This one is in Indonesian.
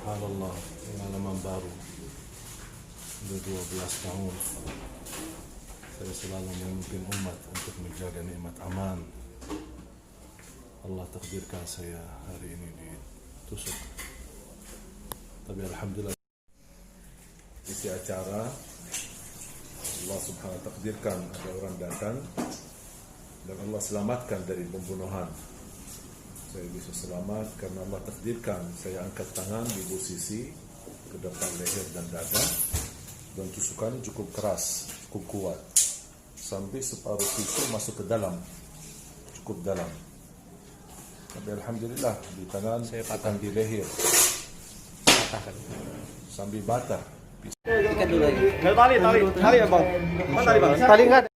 Subhanallah, pengalaman baru. Sudah 12 tahun saya selalu memimpin umat untuk menjaga nikmat aman. Allah takdirkan saya hari ini ditusuk. Tapi alhamdulillah isi acara Allah subhanahu wa ta'ala takdirkan ada orang datang dan Allah selamatkan dari pembunuhan. Saya bisa selamat karena Allah takdirkan saya angkat tangan di posisi ke depan leher dan dada, dan tusukannya cukup keras, cukup kuat, sampai separuh pisau masuk ke dalam, cukup dalam. Tapi alhamdulillah di tangan saya patah di leher, sampai batah. Ikat dulu lagi. Tali ya bang. Mana tali bang? Tali nggak ada.